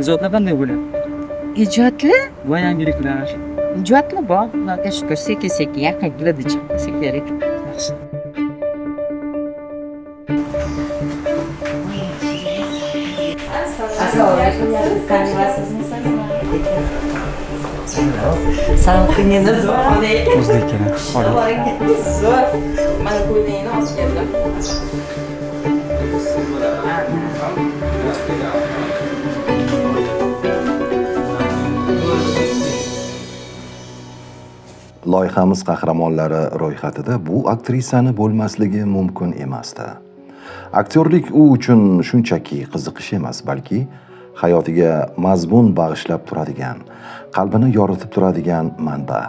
ijodlar qanday bo'lyapti? Ijodli? Va yangiliklar. Ijodli bor. Xudoga shukur, sekin-sekin yaqin keladi chiqmasa kerak. Yaxshi. Assalomu alaykum. Taniyapsizmi? Salom qilingiz bor. O'zbek kerak. Zo'r. Mana ko'ylagini olib keldim. Loyihamiz qahramonlari ro'yxatida bu aktrisani bo'lmasligi mumkin emasdi. Aktyorlik u uchun shunchaki qiziqish emas, balki hayotiga mazmun bag'ishlab turadigan, qalbini yoritib turadigan manba.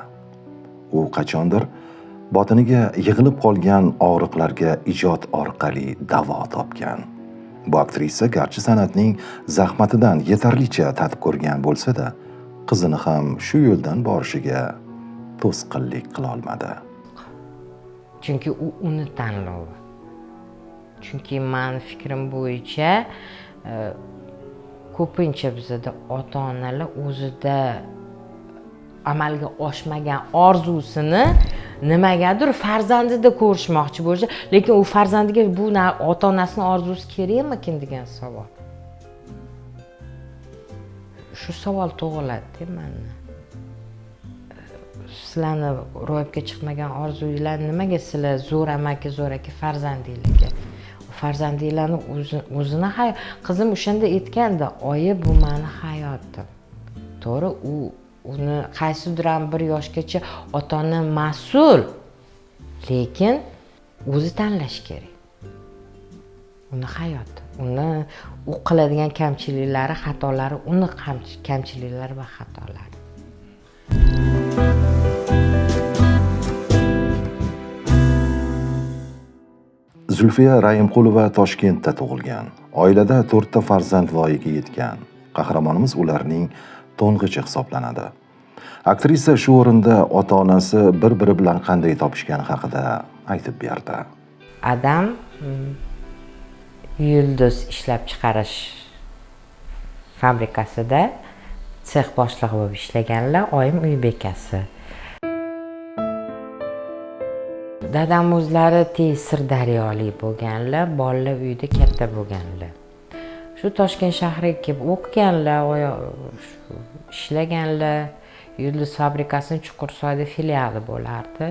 U qachondir botiniga yig'ilib qolgan og'riqlarga ijod orqali davo topgan. Bu aktrisa garchi san'atning zahmatidan yetarlicha tatib ko'rgan bo'lsa-da, qizini ham shu yo'ldan borishiga to'sqinlik qila olmadi. Chunki u uni tanlovi. Chunki meni fikrim bo'yicha ko'pincha bizda ota-onalar o'zida amalga oshmagan orzusini nimagadir farzandida ko'rishmoqchi bo'lsa, lekin u farzandiga bu ota-onasining orzusi kerakmikin degan savol. Shu savol tug'iladi menda. Sizlarni ro'yobga chiqmagan orzuylar nimaga sizlar zo'r amaki, zo'r aka farzandinglarga? Farzandinglarni o'zini qizim o'shanda aytganda, oyi bu meni hayotim. To'g'ri, uni qaysidir bir yoshgacha ota-ona mas'ul, lekin o'zi tanlash kerak. Uni hayoti, u qiladigan kamchiliklari, xatolari, uni kamchiliklari va xatolari. Zulfiya Rayimqulova Toshkentda tug'ilgan. Oilada 4 ta farzand voyaga yetgan. Qahramonimiz ularning to'ng'ichi hisoblanadi. Aktrisa shu o'rinda ota-onasi bir-biri bilan qanday topishgani haqida aytib berdi. Adam yulduz ishlab chiqarish fabrikasida sex boshlig'i bo'lib ishlaganlar, oyim uy bekasi. Dadam o'zlari Sirdaryolik bo'lganlar, bolalar uyida katta bo'lganlar. Shu Toshkent shahriga kelib o'qiganlar, ishlaganlar. Yulduz fabrikasining Chuqursoyda filiali bo'lardi.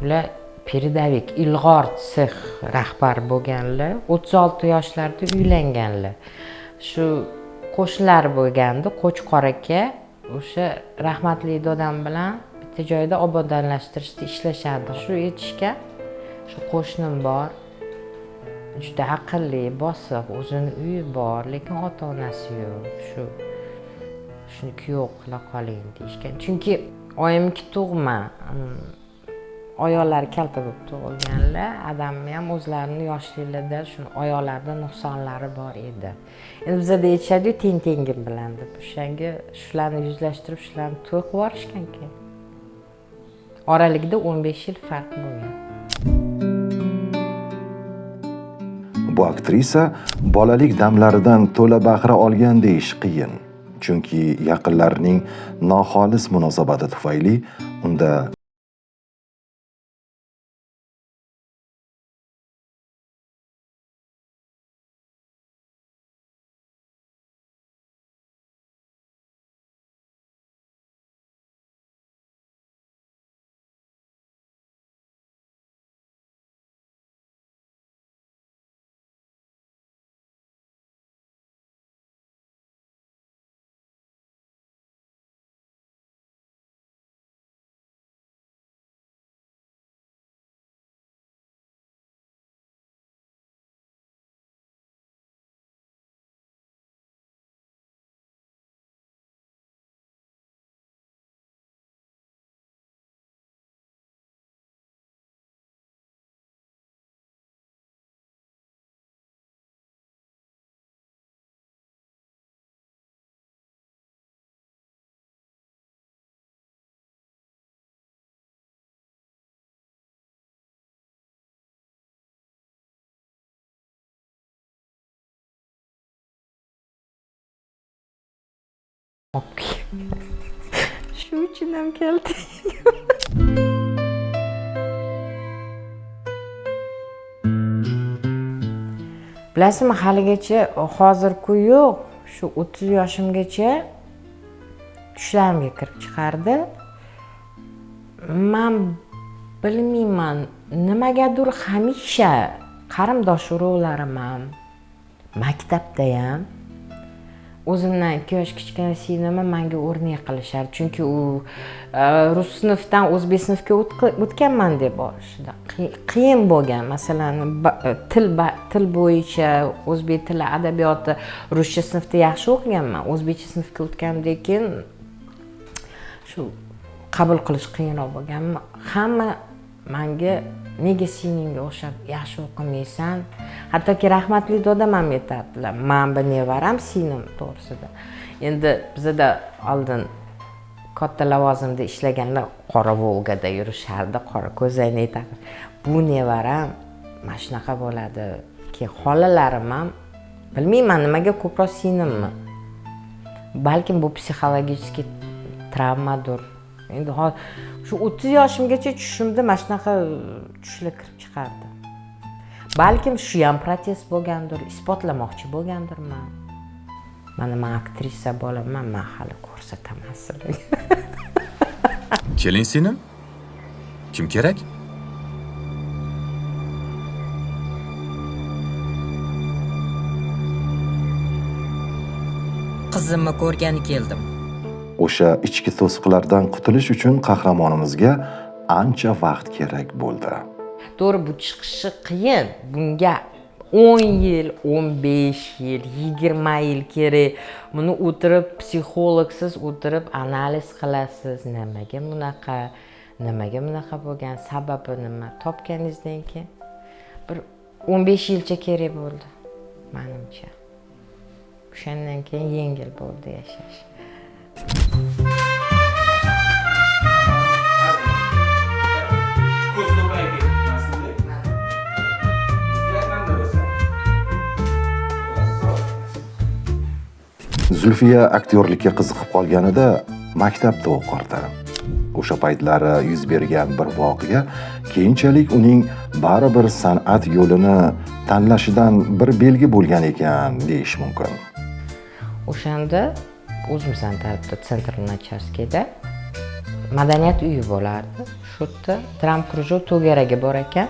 Ular Peredavik ilg'or sex rahbari bo'lganlar, 36 yoshlarida uylanganlar. Shu qo'shnilar bo'lganda, Qo'chqor aka o'sha rahmatli dadam bilan bitta joyda obodonlashtirishda ishlashardi. Shu aytishgan, shu qo'shnim bor, juda aqlli, bosiq, o'zini uyi bor, lekin ota-onasi yo'q. Shuni kuyov qila qoling deyishgan. Chunki oyimki tug'ma, oyoqlari kalta bo'lib tug'ilganlar, adamni ham o'zlarini yoshliklarida shuni oyoqlarida nuqsonlari bor edi. Endi bizda aytishadi-ku, teng-tengim bilan deb. O'shanga shularni yuzlashtirib, shularni to'y qilib yuborishgan-ku. Oraligida 15 yil farq bo'lgan. Bu aktrisa bolalik damlaridan to'la bahra olgan deyish qiyin. Chunki yaqinlarining noxolis munosabati tufayli unda Shu uchun ham keldi. Bilasizmi, haligacha hozir-ku yo'q, shu 30 yoshimgacha tushlarimga kirib chiqardi. Men bilmayman, nimagadir hamisha qarindosh urug'larim ham, maktabda ham o'zimdan 2 yosh kichkina singlimni menga o'rnak qilishar. Chunki u rus sinfdan o'zbek sinfga o'tganman deb boshida. Qiyin bo'lgan. Masalan, til bo'yicha o'zbek tili, adabiyoti ruscha sinfda yaxshi o'qiganman. O'zbekcha sinfga o'tgandan keyin shu qabul qilish qiyinroq bo'lgan. Hamma menga nega siningga o'xshab yaxshi o'qimaysan? Hattoki rahmatli dodam ham aytadilar. Men bu nevaram singlim to'g'risida. Endi bizda oldin katta lavozimda ishlaganlar qora Volgada yurishardi, qora ko'zoynak taqib. Bu nevaram mana shunaqa bo'ladi. Keyin xolalarim ham bilmayman nimaga ko'proq singlimmi. Balkim bu psixologik travmadir. Endi shu 30 yoshimgacha tushimda mana shunaqa tushlar kirib chiqardi. Balkim shu ham protest bo'lgandir, isbotlamoqchi bo'lgandirman. Mana men aktrisa bo'laman, men hali ko'rsataman sizlarga. Keling singlim. Kim kerak? Qizimni ko'rgani keldim. O'sha ichki to'siqlardan qutulish uchun qahramonimizga ancha vaqt kerak bo'ldi. To'g'ri, bu chiqishi qiyin. Bunga 10 yil, 15 yil, 20 yil kerak. Buni o'tirib psixologsiz o'tirib analiz qilasiz. Nimaga bunaqa bo'lgan, sababi nima? Topganingizdan keyin bir 15 yilcha kerak bo'ldi, menimcha. O'shandan keyin yengil bo'ldi yashash. Zulfiya aktyorlikka qiziqib qolganida maktabda o'qirdi. O'sha paytlari yuz bergan bir voqea keyinchalik uning baribir san'at yo'lini tanlashidan bir belgi bo'lgan ekan deyish mumkin. O'shanda o'zimizdan tarafda Sentr Nacharskiyda madaniyat uyi bo'lardi. Shu yerda dram krujok to'garaga bor ekan.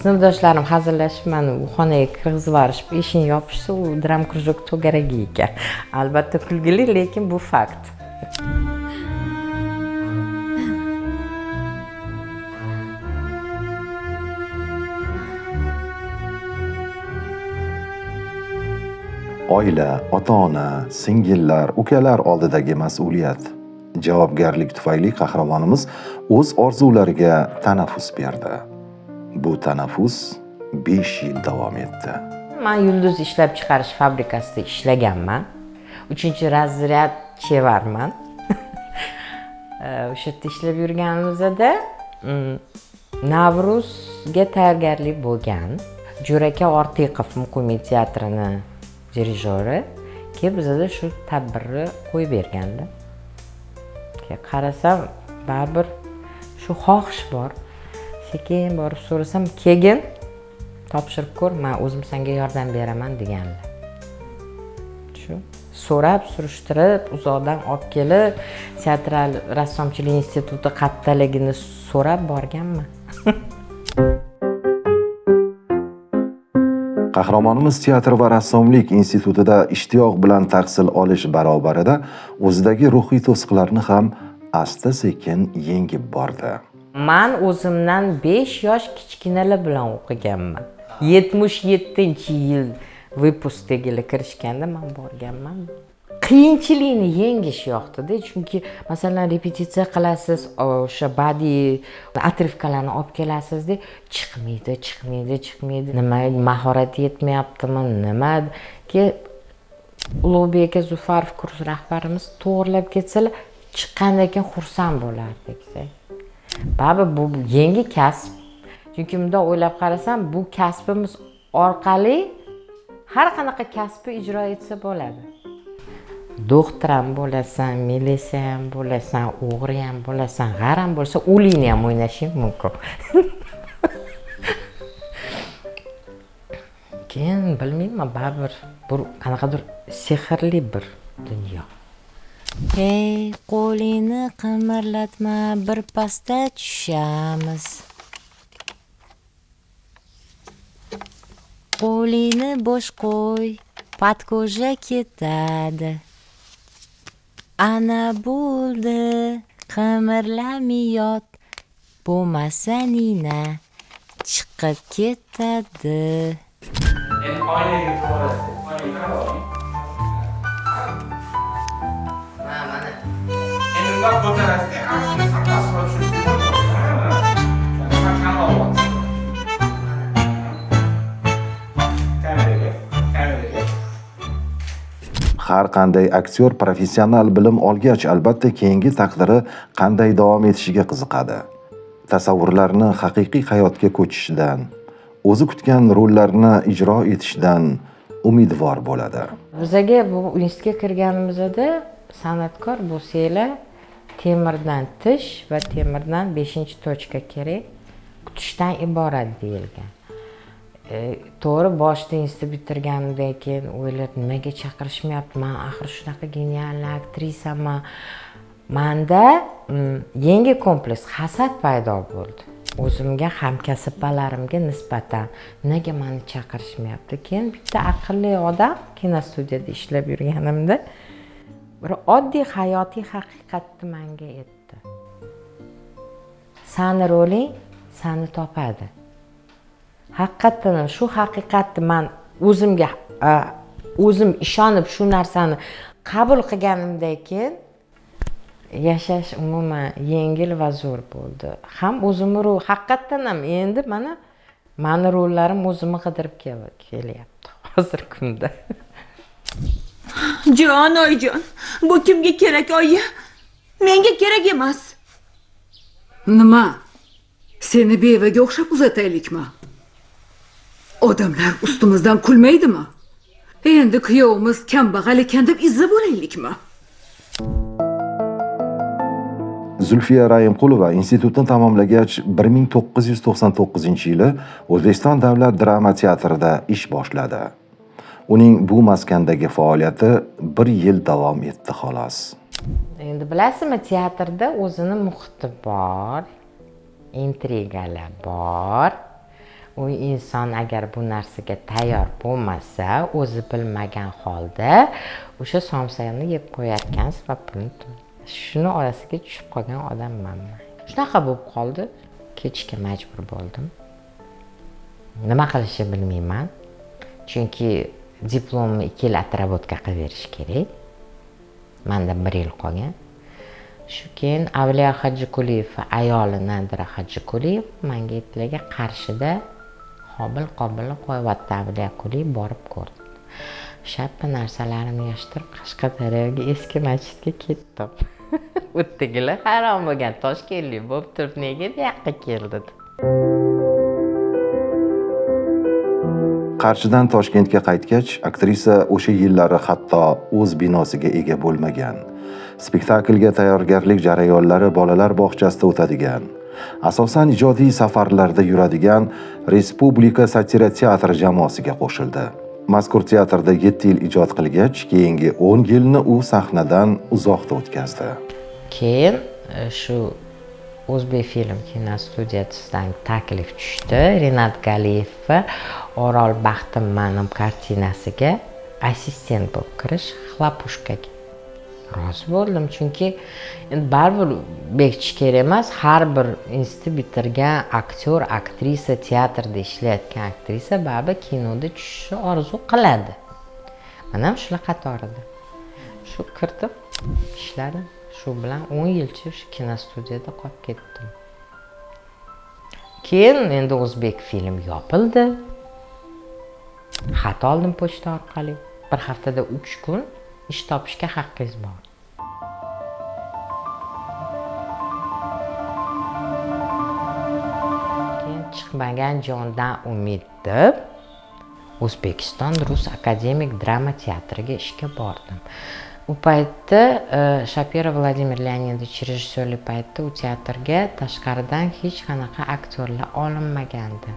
Sinfdoshlarim hazillashib meni u xonaga kirgizib yuborishib, eshikni yopishsa, u dram krujok to'garaga ekan. Albatta kulgili, lekin bu fakt. Oila, ota-ona, singillar, ukalar oldidagi mas'uliyat, javobgarlik tufayli qahramonimiz o'z orzulariga tanaffus berdi. Bu tanaffus 5 yil davom etdi. Men yulduz ishlab chiqarish fabrikasida ishlaganman. 3-razryad chevarman. O'sha yerda ishlab yurganimizda Navruzga tayyorgarlik bo'lgan. Jo'raka Ortiqov Muqimiy teatrini dirijori kelib bizda shu tadbirni qo'yib bergandi. Qarasam, baribir shu xohish bor. Sekin borib so'rasam, "Keyin topshirib ko'r, men o'zim senga yordam beraman" deganlar. Shu so'rab, surishtirib, uzoqdan olib kelib, teatral rassomchilik instituti qattaligini so'rab borganman. Qahramonimiz teatr va rassomlik institutida ishtiyoq bilan tahsil olish barobarida o'zidagi ruhiy to'siqlarni ham asta-sekin yengib bordi. Men o'zimdan 5 yosh kichkinalar bilan o'qiganman. 77-yil vipusdagilar kirishganda men borganman. Qiyinchilikni yengish yoqdi-da, chunki masalan repetitsiya qilasiz, o'sha badiiy atrifkalarni olib kelasiz-da, chiqmaydi. Nima mahorati yetmayaptimi, nima? Ulug'bek aka Zufarov kurs rahbarimiz to'g'rilab ketsalar, chiqqandan keyin xursand bo'lardik. Baba bu yangi kasb. Chunki bunday o'ylab qarasam, bu kasbimiz orqali har qanaqa kasbni ijro etsa bo'ladi. doktor ham bo'lasan, militsiya ham bo'lasan, o'g'ri ham bo'lasan, g'ar ham bo'lsa, o'likni ham o'ynashing mumkin. Keyin bilmayman, baribir bir qanaqadir sehrli bir dunyo. Hey, qo'lingni qimirlatma, bir pasda tushamiz. Qo'lingni bo'sh qo'y, podko'ja ketadi. Ana bo'ldi, qimirlamay yot, bo'lmasa nina chiqib ketadi. Endi oynaga to'g'rasi. Oynaga qarab. Mana. Endi undan ko'tarasiz. Qarshini saqlashib tushirsiz. Saqlab olasiz. Kameraga. Har qanday aktyor professional bilim olgach, albatta keyingi taqdiri qanday davom etishiga qiziqadi. Tasavvurlarni haqiqiy hayotga ko'chishidan, o'zi kutgan rollarni ijro etishdan umidvor bo'ladi. Bizaga bu institutga kirganimizda san'atkor bo'lsanglar, temirdan tish va temirdan 5-tochka kerak, kutishdan iborat deyilgan. To'g'ri, boshida institut bitirganimdan keyin o'ylab, nimaga chaqirishmayapti? Men axir shunaqa genial aktrisaman. Menda yangi kompleks hasad paydo bo'ldi. O'zimga, hamkasblarimga nisbatan nega meni chaqirishmayapti? Keyin bitta aqlli odam kinostudiyada ishlab yurganimda bir oddiy hayotiy haqiqatni menga aytdi. Sani roling seni topadi. Haqiqatan shu haqiqatni men o'zim ishonib shu narsani qabul qilganimdan keyin yashash umuman yengil va zo'r bo'ldi. Ham o'zimni haqiqatan ham endi meni rollarim o'zimni qidirib kelyapti hozir kunda. Jon, oyijon, bu kimga kerak, oyi? Menga kerak emas. Nima? Seni bevaga o'xshab uzataylikmi? Odamlar ustimizdan kulmaydimi? Endi kuyovimiz kambag'al ekan deb izza bo'laylikmi? Zulfiya Rayimqulova institutni tamomlagach 1999-yili O'zbekiston Davlat drama teatrida ish boshladi. Uning bu maskandagi faoliyati 1 yil davom etdi xolos. Endi bilasizmi, teatrda o'zini muhiti bor, intrigalar bor. U inson agar bu narsaga tayyor bo'lmasa, o'zi bilmagan holda o'sha somsani yeb qo'yarkan sababini shuni orasiga tushib qolgan odamman. Shunaqa bo'lib qoldi, ketishga majbur bo'ldim. Nima qilishni bilmayman. Chunki diplomni 2 yil atrabotka qilib berish kerak. Menda 1 yil qolgan. Shu keyin Avliyo Hajikuliyev va ayoli Nadira Hajikuliyev menga aytdilar, Qarshida qobil qo'yapti Avliyo Kuliyev, borib ko'rdi. Shappa narsalarimni yashirib Qashqadaryoga eski masjidga ketdim. O'tdigilar harom bo'lgan, Toshkentlik bo'lib turib nega bu yoqqa keldi? Qarshidan Toshkentga qaytgach, aktrisa o'sha yillari hatto o'z binosiga ega bo'lmagan. Spektaklga tayyorgarlik jarayonlari bolalar bog'chasida o'tadigan, asosan ijodiy safarlarda yuradigan Respublika satira teatri jamoasiga qo'shildi. Mazkur teatrda 7 yil ijod qilgach, keyingi 10 yilni u sahnadan uzoqda o'tkazdi. Keyin shu O'zbek film kinostudiyasidan taklif tushdi. Rinat Galiyev va Orol Baxtim Ma'num kartinasiga assistent bo'lib kirish Xlapushkaga. Rozi bo'ldim, chunki baribir bekitish kerak emas. Har bir institut bitirgan aktyor, aktrisa, teatrda ishlayotgan aktrisa baribir kinoda tushishni orzu qiladi. Men ham shular qatorida. Shu kirdim, ishladim. Shu bilan 10 yilcha shu kinostudiyada qolib ketdim. Keyin endi O'zbek film yopildi. Xat oldim pochta orqali. Bir haftada 3 kun ish topishga haqqingiz bor. Keyin chiqmagan jondan umid deb O'zbekiston Rus akademik drama teatriga ishga bordim. u paytda Shapiro Vladimir Leonidovich rejissyorlik paytda u teatrga tashqaridan hech qanaqa aktyorlar olinmagandi.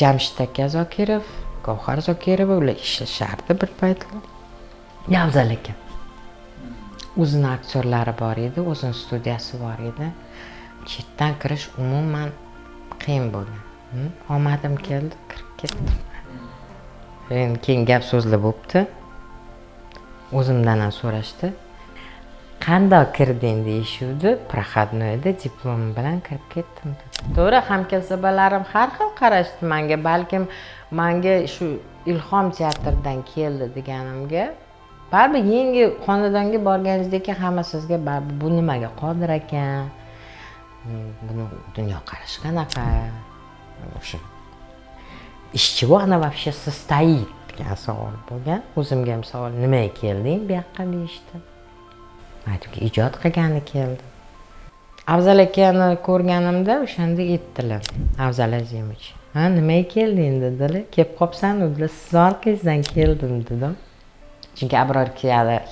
Jamshid aka Zokirov, Gavhar Zokirova ular ishlashardi bir paytlar. Afzal aka. O'zini aktyorlari bor edi, o'zini studiyasi bor edi. Chetdan kirish umuman qiyin bo'lgan. Omadim keldi, kirib ketdim. Endi keyin gap so'zlar bo'libdi. O'zimdan ham so'rashdi. Qanday kirding deyishuvdi, prohodnoyda diplom bilan kirib ketdim. To'g'ri, hamkasbalarim har xil qarashdi menga, balkim menga shu ilhom teatrdan keldi deganimga, baribir yangi xonadonga borganingizdek hamma sizga baribir bu nimaga qodir ekan, buni dunyoqarashi qanaqa, o'sha ishchivoqni вообще состоит degan savol bo'lgan. O'zimga ham savol, nimaga kelding bu yoqqa deyishdi. Aytibki, ijod qilgani keldi. Afzal akani ko'rganimda o'shanda aytdilar, Afzal Azimich, "Ha, nimaga kelding?" dedilar. "Kelib qopsan" dedilar. "Siz orqangizdan keldim" dedim. Chunki Abror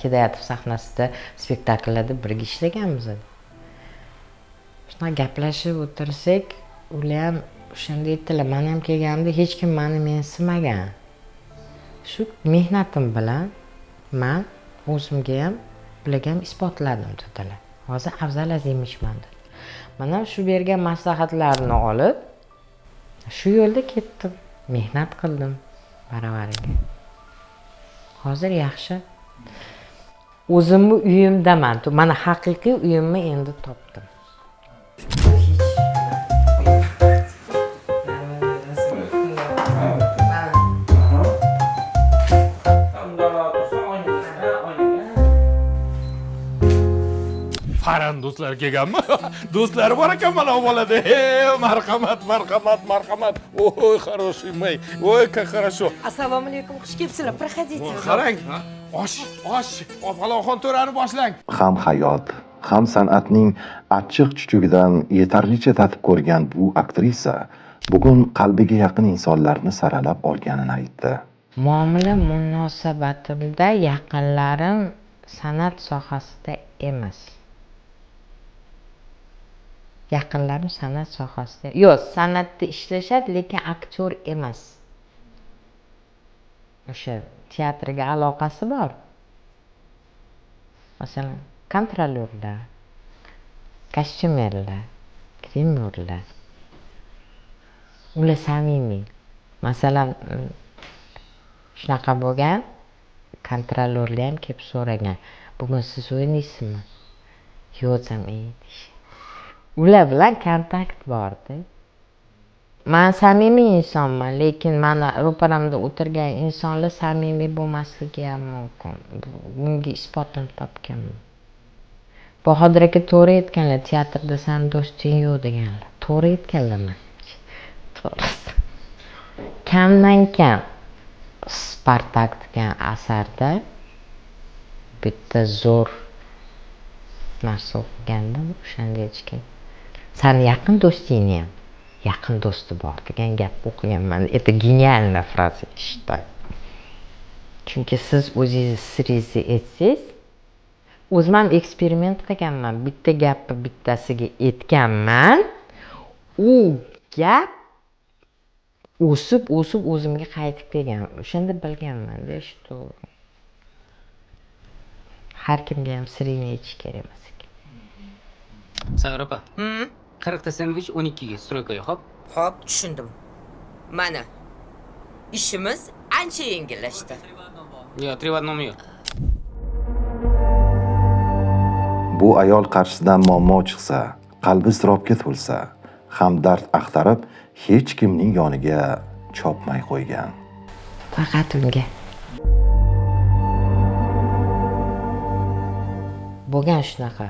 Hidoyatov sahnasida spektakllarda birga ishlaganmiz. Shuna gaplashib o'tirsak, ular ham o'shanda aytdilar, "Men ham kelganimda hech kim meni mensimagan. Shu mehnatim bilan men o'zimga ham bularga ham isbotladim" dedilar. Hozir Afzal Azimichman dedi. Men ham shu bergan maslahatlarni olib shu yo'lda ketdim, mehnat qildim baravariga. Hozir yaxshi. O'zimni uyimdaman. Mana haqiqiy uyimni endi topdim. Faran do'stlar kelganmi? Do'stlari bor ekan mana bu bolada. Marhamat, marhamat, marhamat. Oy, хороший мой. Oy, как хорошо. Assalomu alaykum, xush kelibsizlar. Проходите. Qarang, osh, Falonxon to'rani boshlang. Ham hayot, ham san'atning achchiq chuchugidan yetarlicha tatib ko'rgan bu aktrisa bugun qalbiga yaqin insonlarni saralab olganini aytdi. Muomala munosabatimda yaqinlarim san'at sohasida emas. Yaqinlarim san'at sohasida. Yo'q, san'atda ishlashadi, lekin aktyor emas. O'sha teatrga aloqasi bor. Masalan, kontrolyorlar, kostyumerlar, grimyorlar. Ular samimiy. Masalan, shunaqa bo'lgan, kontrolyorlar ham kelib so'ragan, "Bugun siz o'ynaysizmi?" "Yo'q" desam, ular bilan kontakt bordi. Men samimiy insonman, lekin mana ro'paramda o'tirgan insonlar samimiy bo'lmasligi ham mumkin. Bunga isbotini topganman. Bahodir aka to'g'ri aytganlar, teatrda san do'sting yo'q deganlar. To'g'ri aytganlarmi? To'g'risi. Kamdan kam Spartak degan asarda bitta zo'r narsa o'qigandim, o'shanda aytishgan. Sani yaqin do'stingni ham yaqin do'sti bor degan gap o'qiganman. Это geniальная фраза, считаю. Chunki siz o'zingiz siringizni aytsangiz, o'zim ham eksperiment qilganman. Bitta gapni bittasiga aytganman. U gap o'sib o'zimga qaytib kelgan. O'shanda bilganman-da, что har kimga ham siringni aytish kerak emas ekan. Sag'ir opa. 40 ta sandvich 12 ga stroykaga, xo'p? Xo'p, tushundim. Mana ishimiz ancha yengillashdi. Yo'q, 3 в 1 yo'q. Bu ayol qarshisidan muammo chiqsa, qalbi iztirobga to'lsa, hamdard axtarib hech kimning yoniga chopmay qo'ygan. Faqat unga. Bo'lgan shunaqa.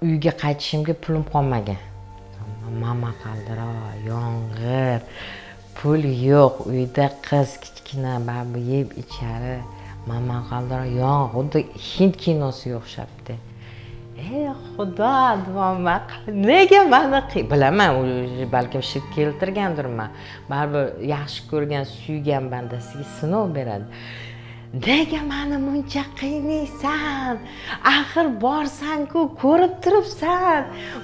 Uyga qaytishimga pulim qolmagan. Mama qaldiroq, yong'ir, pul yo'q, uyda qiz kichkina babi yeb ichari. Mama qaldiroq, xuddi hind kinosiga o'xshabdi. Xudo, nima nega meni bilaman, balkim shirk keltirgandirman. Baribir yaxshi ko'rgan, suygan bandasiga sinov beradi. nega meni buncha qiynaysan? Axir borsan-ku, ko'rib turibsan.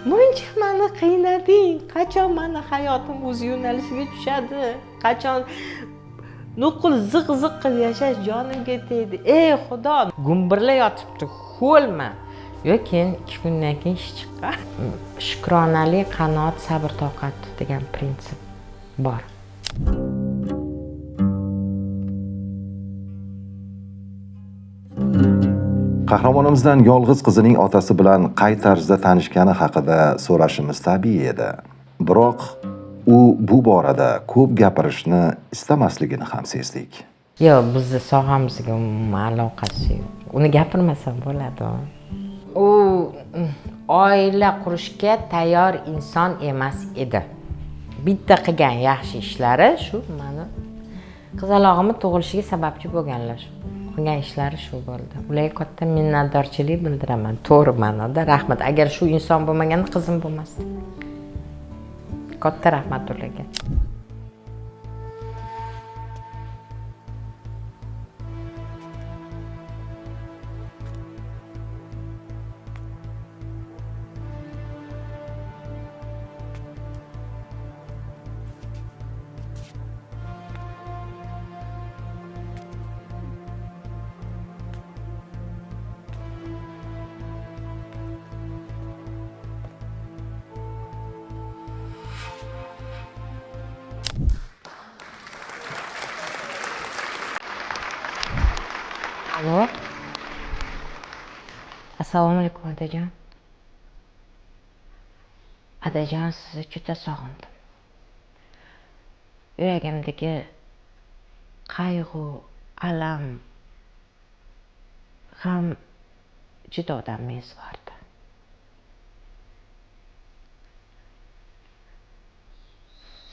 Buncha meni qiynading. Qachon meni hayotim o'z yo'nalishiga tushadi? Qachon nuqul ziq-ziq qilib yashash jonimga tegdi. Ey Xudo, gumburla yotibdi, xo'lma. Yo'q, keyin 2 kundan keyin ish chiqqan. Shukronali qanoat, sabr, toqat degan prinsip bor. Qahramonimizdan yolg'iz qizining otasi bilan qay tarzda tanishgani haqida so'rashimiz tabiiy edi. Biroq u bu borada ko'p gapirishni istamasligini ham sezdik. Yo'q, bizni sohamizga umuman aloqasi yo'q. Uni gapirmasam bo'ladi. U oila qurishga tayyor inson emas edi. Bitta qilgan yaxshi ishlari shu, meni qizalog'imni tug'ilishiga sababchi bo'lganlar. Qilgan ishlari shu bo'ldi. Ularga katta minnatdorchilik bildiraman. To'g'ri ma'noda rahmat. Agar shu inson bo'lmaganda qizim bo'lmasdi. Katta rahmat ularga. Alo. Assalomu alaykum otajon. Otajon, sizni juda sog'indim. Yuragimdagi qayg'u, alam ham juda odamni ezvordi.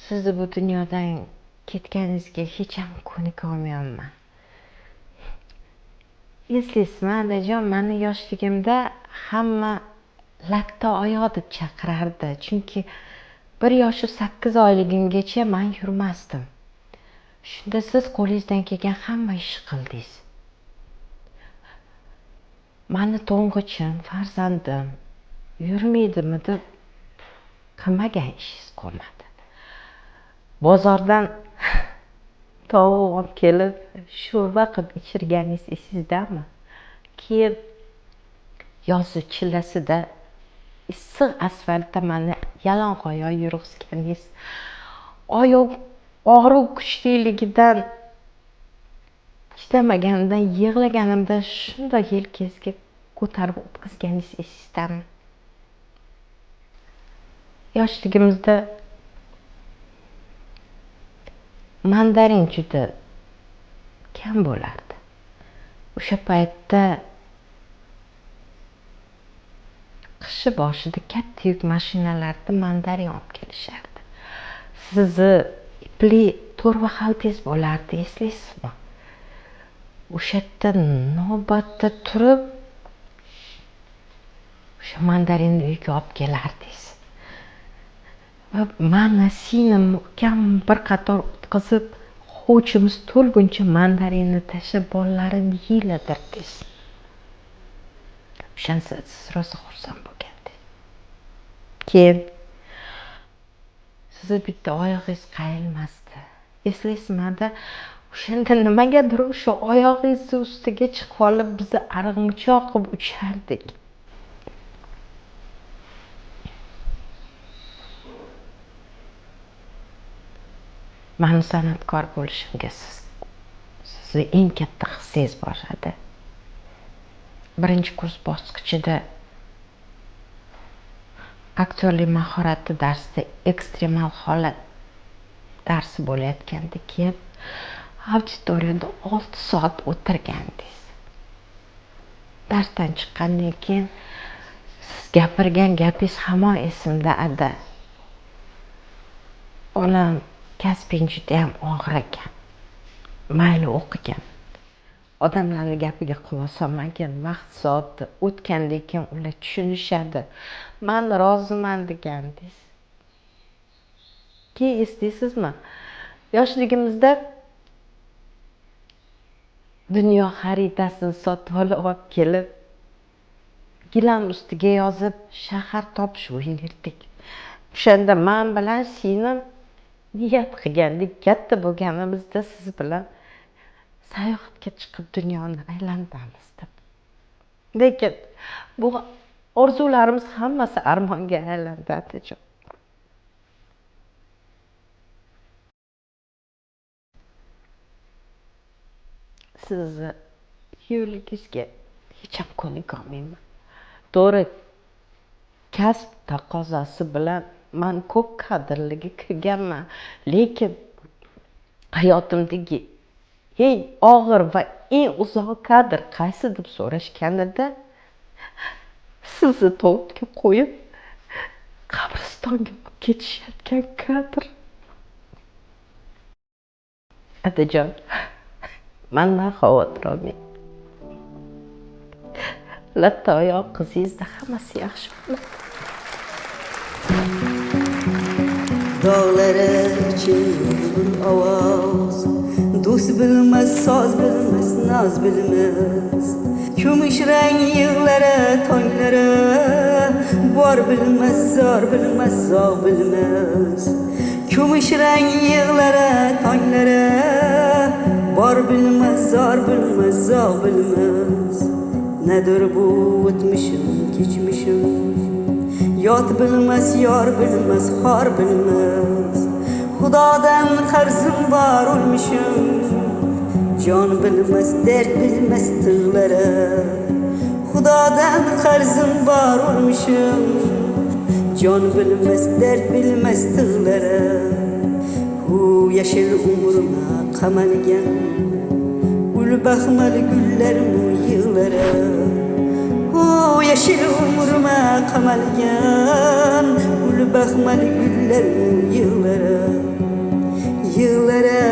Sizni bu dunyodan ketganingizga hech ham ko'nika olmayapman. Eslaysizmi, otajon, meni yoshligimda hamma latta oyoq deb chaqirardi. Chunki 1 yoshi 8 oyligimgacha men yurmasdim. Shunda siz qo'lingizdan kelgan hamma ishni qildingiz. Meni to'ng'ichim, farzandim yurmaydimi deb qilmagan ishingiz qolmadi. Bozordan tovuq olib kelib, sho'rva qilib ichirganingiz esizdami? Keyin yozi chillasida issiq asfaltda meni yalang'oyoq yurg'izganingiz, oyoq og'riq kuchliligidan chidamaganimdan, yig'laganimdan shunday yelkangizga ko'tarib o'tkazganingiz esizdami? Yoshligimizda mandarin juda kam bo'lardi. O'sha paytda qishi boshida katta yuk mashinalarida mandarin olib kelishardi. Sizni ipli to'rva xaltangiz bo'lardi, eslaysizmi? O'sha yerda navbatda turib, o'sha mandarinni uyga olib kelardingiz. Va meni singlim ukam bir qator o'tkazib, ho'chimiz to'lguncha mandarinni tashlab bolalarini yeyiladirdingiz. O'shansa siz rosa xursand bo'lgandingiz. Keyin sizni bitta oyog'ingiz qayilmasdi. Eslaysizmi? O'shanda nimagadir o'sha oyog'ingizni ustiga chiqib olib, bizni arg'imchoq qilib uchardik. Meni san'atkor bo'lishimga sizni eng katta hissangiz bor edi. 1-kurs bosqichida aktyorlik mahorati darsida ekstremal holat darsi bo'layotganda, keyin auditoriyada 6 soat o'tirgandingiz. Darsdan chiqqandan keyin siz gapirgan gapingiz hamon esimda ada. Olam kasbing juda ham og'ir ekan. Mayli o'qigan. Odamlarning gapiga quloq solmagan, vaqt soati o'tgandan keyin ular tushunishadi. Men roziman degandingiz. Keyin eslaysizmi? Yoshligimizda dunyo xaritasini sotib olib kelib, gilam ustiga yozib shahar topishib o'ynardik. O'shanda men bilan singlim niyat qilgandik, katta bo'lganimizda siz bilan sayohatga chiqib dunyoni aylantiramiz deb. Lekin bu orzularimiz hammasi armonga aylandi otajon. Sizni yo'ligingizga hech ham ko'nikolmayman. To'g'ri, kasb taqozosi bilan men ko'p qadrliga kirganman, lekin hayotimdagi eng og'ir va eng uzoq qadr qaysi deb so'rashganida sizni tobutga qo'yib qabristonga olib ketishayotgan qadr. Otajon, mendan xavotir olmang. Latta oyoq qizingizda hammasi yaxshi bo'ladi. Dağlara çığır ovoz, do'st bilmez, soz bilmez, naz bilmez. Kumush rang yig'lari tonglari, bor bilmez, zor bilmez, zog' bilmez. Kumush rang yig'lari tonglari, bor bilmez, zor bilmez, zog' bilmez. Nedir bu o'tmishim, kechmishim? Yot bilmez, yor bilmez, xor bilmez. Xudodan qarzim bor o'lmishim. Jon bilmez, dard bilmez tig'lari. Xudodan qarzim bor o'lmishim. Jon bilmez, dard bilmez tig'lari. U yashil umrima qamalgan, gul baxmal gullarmu yig'lari. U yashil umrima qamalgan, gul baxmal gullarmu yig'lari. Yig'lari